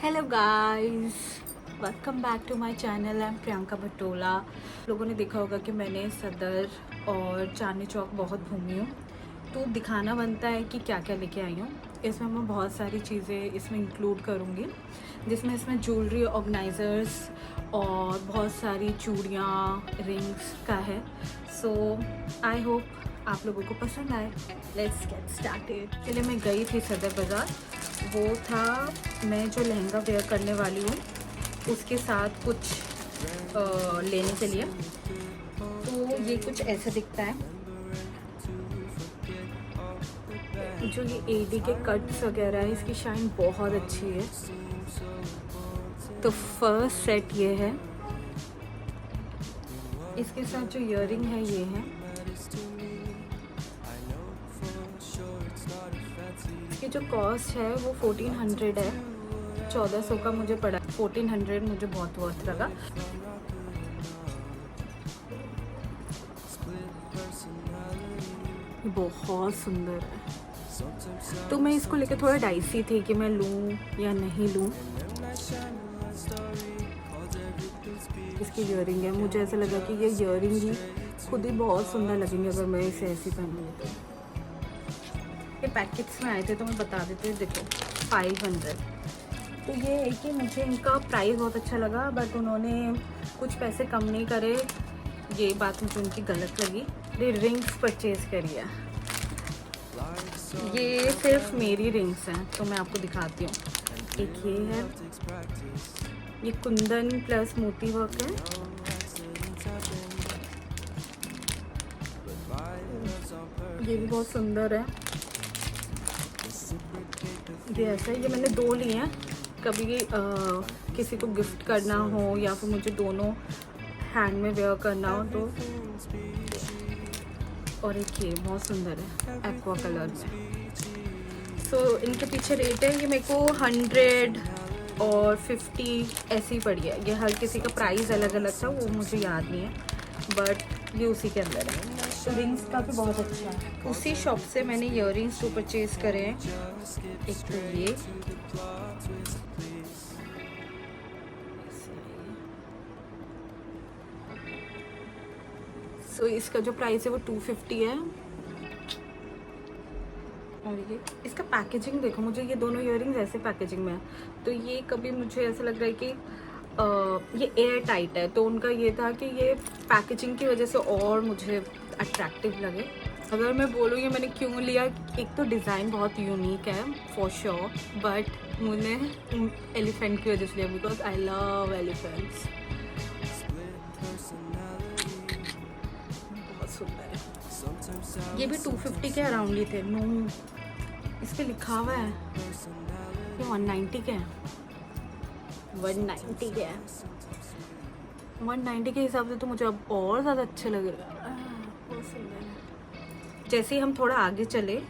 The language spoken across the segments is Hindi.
Hello guys, welcome back to my channel. I am Priyanka Batola. लोगों ने देखा होगा कि मैंने सदर और चांदनी चौक बहुत घूमी हूँ, तो दिखाना बनता है कि क्या क्या लेके आई हूँ। इसमें मैं बहुत सारी चीज़ें इसमें इंक्लूड करूँगी, जिसमें इसमें ज्वेलरी ऑर्गेनाइज़र्स और बहुत सारी चूड़ियाँ रिंग्स का है। सो आई होप आप लोगों को पसंद आए। Let's get started. पहले मैं गई थी सदर बाज़ार, वो था मैं जो लहंगा वेयर करने वाली हूँ उसके साथ कुछ लेने के लिए। तो ये कुछ ऐसा दिखता है। जो ये एडी के कट्स वगैरह है, इसकी शाइन बहुत अच्छी है। तो फर्स्ट सेट ये है। इसके साथ जो ईयरिंग है ये है। इसकी जो कॉस्ट है वो 1400 है। 1400 का मुझे पड़ा। 1400 मुझे बहुत वर्थ लगा। बहुत सुंदर है। तो मैं इसको लेके थोड़ा डाइसी थी कि मैं लूँ या नहीं लूँ। इसकी ईयरिंग है, मुझे ऐसा लगा कि ये ईयरिंग ही खुद ही बहुत सुंदर लगेंगे अगर मैं इसे ऐसी पहनूँगी। तो ये पैकेट्स में आए थे तो मैं बता देती हूँ। देखो 500। तो ये है कि मुझे इनका प्राइस बहुत अच्छा लगा, बट उन्होंने कुछ पैसे कम नहीं करे। ये बात मुझे उनकी गलत लगी। ये रिंग्स परचेज़ करी है। ये सिर्फ मेरी रिंग्स हैं, तो मैं आपको दिखाती हूँ। एक ये है, ये कुंदन प्लस मोती वर्क है। ये भी बहुत सुंदर है। ये ऐसा है, ये मैंने 2 लिए हैं। कभी किसी को गिफ्ट करना हो या फिर मुझे दोनों हैंड में वेयर करना हो तो। और एक ये बहुत सुंदर है एक्वा कलर में। सो इनके पीछे रेट है, ये मेरे को 100 और 50 ऐसी ही पड़ी है। ये हर किसी का प्राइस अलग अलग था, वो मुझे याद नहीं है, बट ये उसी के अंदर है। तो रिंग्स का भी बहुत अच्छा है। उसी शॉप से मैंने ईयरिंग्स तो परचेज़ करे हैं। एक तो ये सो इसका जो प्राइस है वो 250 है। और ये इसका पैकेजिंग देखो, मुझे ये दोनों ईयरिंग्स ऐसे पैकेजिंग में है। तो ये कभी मुझे ऐसा लग रहा है कि ये एयर टाइट है, तो उनका ये था कि ये पैकेजिंग की वजह से और मुझे अट्रैक्टिव लगे। अगर मैं बोलूँ ये मैंने क्यों लिया, एक तो डिज़ाइन बहुत यूनिक है फॉर श्योर, बट मुझे एलिफेंट की वजह से लिया, बिकॉज आई लव एलिफेंट्स। बहुत सुंदर है। ये भी 250 के अराउंड ही थे। नो, इस पर लिखा हुआ है ये 190 के हैं। 190 के हैं। 190 के हिसाब से तो मुझे अब और ज़्यादा अच्छे लग रहे हैं। बहुत सुंदर है। जैसे ही हम थोड़ा आगे चले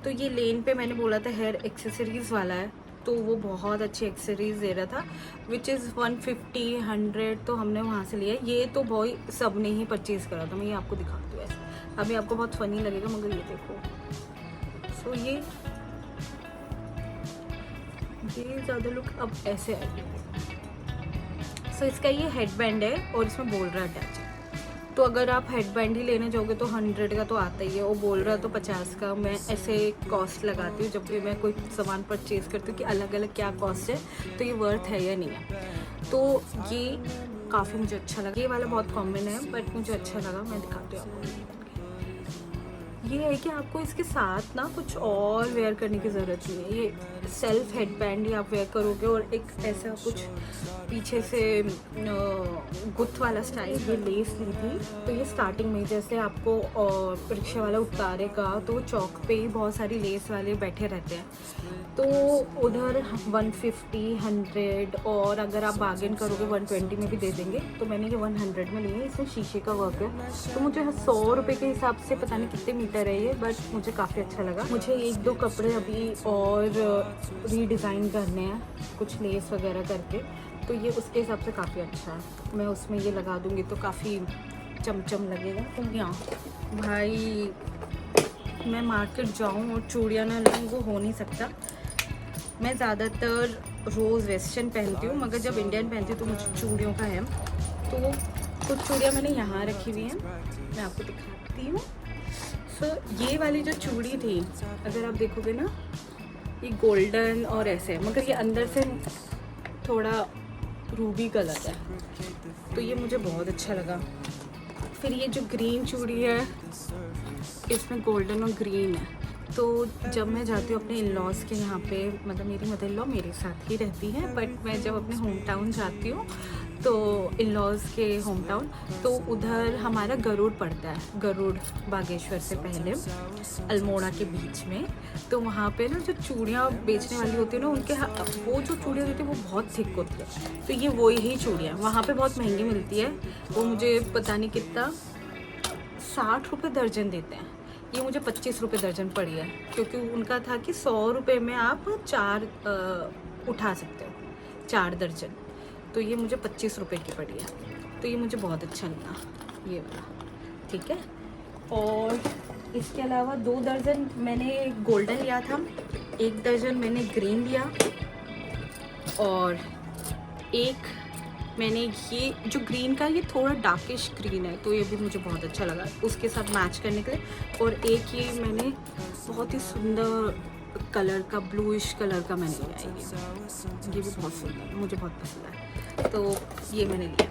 तो ये लेन पे मैंने बोला था हेयर एक्सेसरीज़ वाला है, तो वो बहुत अच्छी एक्सेसरीज दे रहा था, विच इज़ 150 100। तो हमने वहाँ से लिया। ये तो बॉय सब ने ही परचेज़ करा था। मैं ये आपको दिखाती हूँ ऐसे। अभी आपको बहुत फ़नी लगेगा, मगर ये देखो। सो ये ज़्यादा लुक अब ऐसे आएगी। सो इसका ये हेडबैंड है और इसमें बोल रहा है अटैच है। तो अगर आप हेडबैंड ही लेने जाओगे तो 100 का तो आता ही है, वो बोल रहा है तो 50 का। मैं ऐसे कॉस्ट लगाती हूँ जब भी मैं कोई सामान परचेज़ करती हूँ कि अलग अलग क्या कॉस्ट है, तो ये वर्थ है या नहीं है। तो ये काफ़ी मुझे अच्छा लगा। ये वाला बहुत कॉमन है बट मुझे अच्छा लगा। मैं दिखाती हूँ आपको। ये है कि आपको इसके साथ ना कुछ और वेयर करने की ज़रूरत नहीं है। ये सेल्फ हेडबैंड ही आप वेयर करोगे और एक ऐसा कुछ पीछे से गुथ वाला स्टाइल। ये लेस ली थी, तो ये स्टार्टिंग में जैसे आपको रिक्शा वाला उतारेगा तो चौक पे ही बहुत सारी लेस वाले बैठे रहते हैं, तो उधर 150 100 और अगर आप बार्गेन करोगे 120 में भी दे देंगे। तो मैंने ये 100 में लिया है। इसमें शीशे का वर्क है, तो मुझे 100 रुपये के हिसाब से पता नहीं कितने मीटर है ये, बट मुझे काफ़ी अच्छा लगा। मुझे 1-2 कपड़े अभी और रीडिज़ाइन करने हैं कुछ लेस वगैरह करके, तो ये उसके हिसाब से काफ़ी अच्छा है। मैं उसमें ये लगा दूँगी तो काफ़ी चमचम लगेगा। तो यहाँ भाई मैं मार्केट जाऊँ और चूड़ियाँ ना लूँ वो हो नहीं सकता। मैं ज़्यादातर रोज़ वेस्टर्न पहनती हूँ, मगर जब इंडियन पहनती हूँ तो मुझे चूड़ियों का है। तो कुछ चूड़ियाँ मैंने यहाँ रखी हुई हैं, मैं आपको दिखाती हूँ। सो ये वाली जो चूड़ी थी, अगर आप देखोगे ना, ये गोल्डन और ऐसे, मगर ये अंदर से थोड़ा रूबी कलर है, तो ये मुझे बहुत अच्छा लगा। फिर ये जो ग्रीन चूड़ी है, इसमें गोल्डन और ग्रीन है। तो जब मैं जाती हूँ अपने इन लॉज़ के यहाँ पे, मतलब मेरी मदर इन लॉ मेरे साथ ही रहती हैं, बट मैं जब अपने होम टाउन जाती हूँ तो इन लॉज़ के होम टाउन, तो उधर हमारा गरुड़ पड़ता है, गरुड़ बागेश्वर से पहले अल्मोड़ा के बीच में। तो वहाँ पे ना जो चूड़ियाँ बेचने वाली होती है ना, उनके वो जो चूड़ियाँ होती है वो बहुत थिक होती है। तो ये वही ही चूड़ियाँ वहाँ पे बहुत महंगी मिलती है। वो मुझे पता नहीं कितना 60 रुपये दर्जन देते हैं, ये मुझे 25 रुपये दर्जन पड़ी है, क्योंकि उनका था कि 100 रुपये में आप 4 उठा सकते हो, 4 दर्जन। तो ये मुझे 25 रुपये की पड़ी है, तो ये मुझे बहुत अच्छा लगा ये वाला, ठीक है। और इसके अलावा 2 दर्जन मैंने गोल्डन लिया था, 1 दर्जन मैंने ग्रीन लिया, और एक मैंने ये जो ग्रीन का, ये थोड़ा डार्किश ग्रीन है, तो ये भी मुझे बहुत अच्छा लगा उसके साथ मैच करने के लिए। और एक ये मैंने बहुत ही सुंदर कलर का, ब्लूइश कलर का मैंने लिया है, ये भी बहुत सुंदर, मुझे बहुत पसंद है, तो ये मैंने लिया,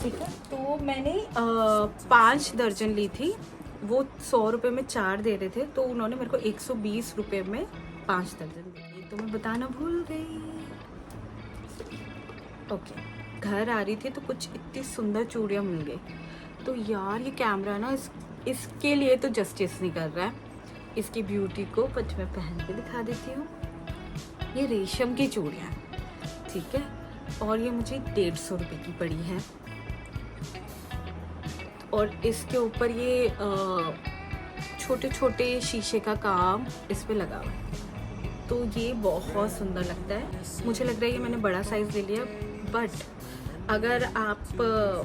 ठीक है। तो मैंने 5 दर्जन ली थी, वो 100 रुपये में 4 दे रहे थे, तो उन्होंने मेरे को 120 रुपये में 5 दर्जन दी, तो मैं बताना भूल गई। ओके, घर आ रही थी तो कुछ इतनी सुंदर चूड़ियाँ मिल गई, तो यार ये कैमरा ना इसके लिए तो जस्टिस नहीं कर रहा है इसकी ब्यूटी को, बट मैं पहन के दिखा देती हूँ। ये रेशम की चूड़ियाँ, ठीक है, और ये मुझे 150 रुपये की पड़ी है, और इसके ऊपर ये छोटे छोटे शीशे का काम इस पे लगा हुआ है, तो ये बहुत सुंदर लगता है। मुझे लग रहा है ये मैंने बड़ा साइज़ ले लिया, बट अगर आप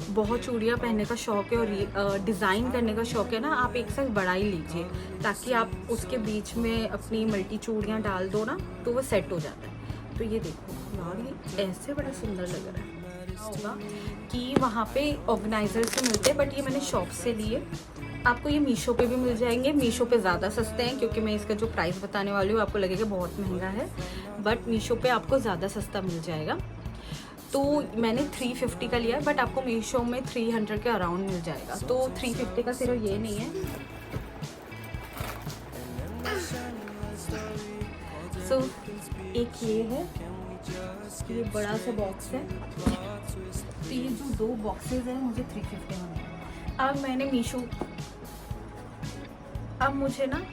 बहुत चूड़ियाँ पहनने का शौक़ है और डिज़ाइन करने का शौक़ है ना, आप एक साइज़ बड़ा ही लीजिए, ताकि आप उसके बीच में अपनी मल्टी चूड़ियाँ डाल दो ना, तो वो सेट हो जाता है। तो ये देखो यार, ये ऐसे बड़ा सुंदर लग रहा है। होगा कि वहाँ पे ऑर्गेनाइजर से मिलते हैं, बट ये मैंने शॉप से लिए। आपको ये मीशो पे भी मिल जाएंगे, मीशो पे ज़्यादा सस्ते हैं, क्योंकि मैं इसका जो प्राइस बताने वाली हूँ आपको लगेगा बहुत महंगा है, बट मीशो पे आपको ज़्यादा सस्ता मिल जाएगा। तो मैंने 350 का लिया है, बट आपको मीशो में 300 के अराउंड मिल जाएगा। तो 350 का सिर्फ ये नहीं है, सो एक ये है, ये बड़ा सा बॉक्स है, तो ये जो 2 बॉक्सेस हैं मुझे 350 में मिले। अब मैंने मीशो, अब मुझे ना,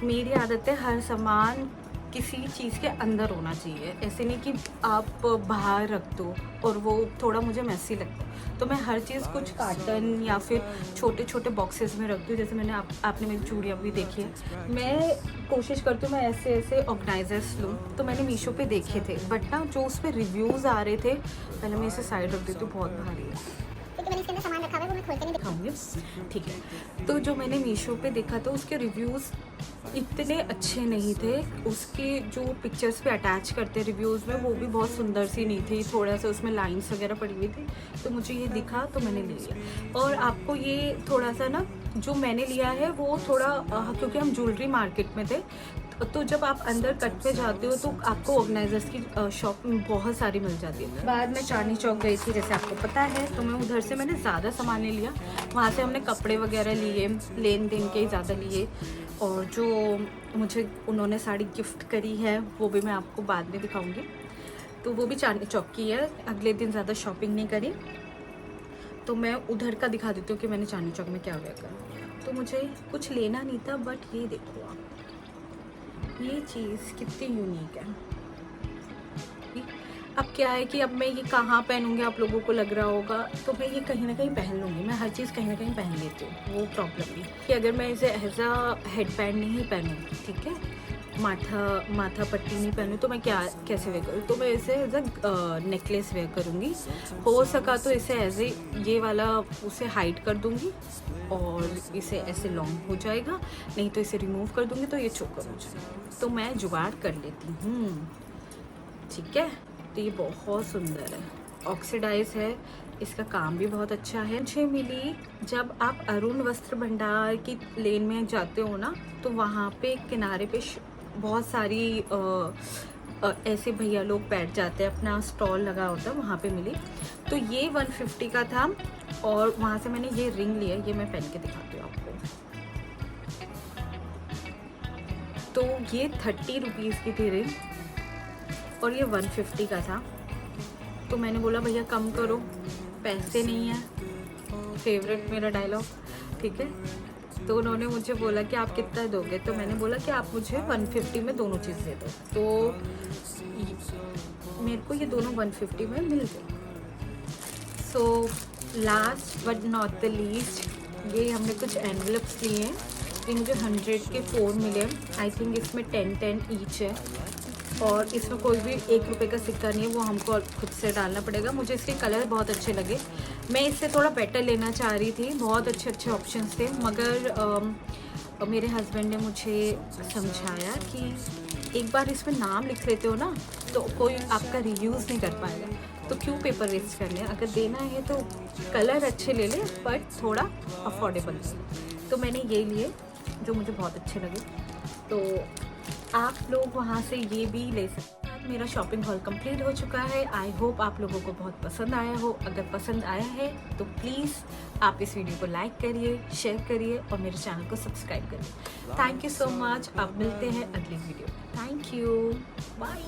मेरी आदत है हर सामान किसी चीज़ के अंदर होना चाहिए, ऐसे नहीं कि आप बाहर रख दो और वो थोड़ा मुझे मैसी लगता है। तो मैं हर चीज़ कुछ कार्टन या फिर छोटे छोटे बॉक्सेस में रखती हूँ। जैसे मैंने आपने मेरी चूड़ियाँ भी देखी है, मैं कोशिश करती हूँ मैं ऐसे ऐसे ऑर्गेनाइजर्स लूँ। तो मैंने मीशो पे देखे थे, बट ना जो उस पर रिव्यूज़ आ रहे थे, पहले मैं इसे साइड रख देती हूँ, बहुत भारी है, क्योंकि मैंने इसके अंदर सामान रखा हुआ है, वो मैं खोल के नहीं दिखाऊंगी, ठीक है। तो जो मैंने मीशो पे देखा था, उसके रिव्यूज़ इतने अच्छे नहीं थे, उसके जो पिक्चर्स पे अटैच करते रिव्यूज़ में, वो भी बहुत सुंदर सी नहीं थी, थोड़ा सा उसमें लाइंस वगैरह पड़ी हुई थी। तो मुझे ये दिखा तो मैंने ले लिया। और आपको ये थोड़ा सा ना, जो मैंने लिया है वो थोड़ा क्योंकि हम ज्वेलरी मार्केट में थे, तो जब आप अंदर कट पे जाते हो तो आपको ऑर्गेनाइजर्स की शॉप बहुत सारी मिल जाती है। बाद में चांदनी चौक गई थी, जैसे आपको पता है, तो मैं उधर से मैंने ज़्यादा सामान ले लिया। वहाँ से हमने कपड़े वगैरह लिए, लेन देन के ज़्यादा लिए, और जो मुझे उन्होंने साड़ी गिफ्ट करी है वो भी मैं आपको बाद में दिखाऊंगी। तो वो भी चांदनी चौक की है। अगले दिन ज़्यादा शॉपिंग नहीं करी, तो मैं उधर का दिखा देती हूँ कि मैंने चांदनी चौक में क्या क्या करा। तो मुझे कुछ लेना नहीं था, बट ये देखो आप, ये चीज़ कितनी यूनिक है। अब क्या है कि अब मैं ये कहाँ पहनूंगी, आप लोगों को लग रहा होगा, तो मैं ये कहीं ना कहीं पहन लूँगी। मैं हर चीज़ कहीं ना कहीं पहन लेती हूँ, वो प्रॉब्लम नहीं कि अगर मैं इसे एज अ हेड बैंड नहीं पहनूँगी, ठीक है। माथा पट्टी नहीं पहनूँ तो मैं कैसे वेयर करूँ, तो मैं इसे एज अ नेकलेस वेयर करूँगी। हो सका तो इसे एज ए ये वाला उसे हाइड कर दूँगी और इसे ऐसे लॉन्ग हो जाएगा, नहीं तो इसे रिमूव कर दूँगी तो ये चोकर हो जाएगा। तो मैं जुगाड़ कर लेती हूँ, ठीक है। तो ये बहुत सुंदर है, ऑक्सीडाइज है, इसका काम भी बहुत अच्छा है। मुझे मिली जब आप अरुण वस्त्र भंडार की लेन में जाते हो ना, तो वहाँ पे किनारे पे बहुत सारी ऐसे भैया लोग बैठ जाते हैं, अपना स्टॉल लगा होता है, वहाँ पे मिली। तो ये 150 का था और वहाँ से मैंने ये रिंग लिया, ये मैं पहन के दिखाती हूँ आपको। तो ये 30 रुपीज़ की थी रिंग और ये 150 का था। तो मैंने बोला भैया कम करो, पैसे नहीं है, फेवरेट मेरा डायलॉग, ठीक है। तो उन्होंने मुझे बोला कि आप कितना दोगे, तो मैंने बोला कि आप मुझे 150 में दोनों चीज़ दे दो। तो मेरे को ये दोनों 150 में मिल गए। So last but not the least, ये हमने कुछ एनवलप्स लिए हैं, ये मुझे 100 के 4 मिले। आई थिंक इसमें 10 ईच है और इसमें कोई भी 1 रुपये का सिक्का नहीं है, वो हमको खुद से डालना पड़ेगा। मुझे इसके कलर बहुत अच्छे लगे, मैं इससे थोड़ा बेटर लेना चाह रही थी, बहुत अच्छे अच्छे ऑप्शंस थे, मगर मेरे हस्बैंड ने मुझे समझाया कि एक बार इसमें नाम लिख लेते हो ना तो कोई आपका रीयूज़ नहीं कर पाएगा, तो क्यों पेपर वेस्ट करने, अगर देना है तो कलर अच्छे ले ले बट थोड़ा अफोर्डेबल। तो मैंने ये लिए जो मुझे बहुत अच्छे लगे, तो आप लोग वहाँ से ये भी ले सकते हैं। मेरा शॉपिंग हॉल कंप्लीट हो चुका है। आई होप आप लोगों को बहुत पसंद आया हो। अगर पसंद आया है तो प्लीज़ आप इस वीडियो को लाइक करिए, शेयर करिए और मेरे चैनल को सब्सक्राइब करिए। Thank you so much. अब मिलते हैं अगली वीडियो। Thank you, bye.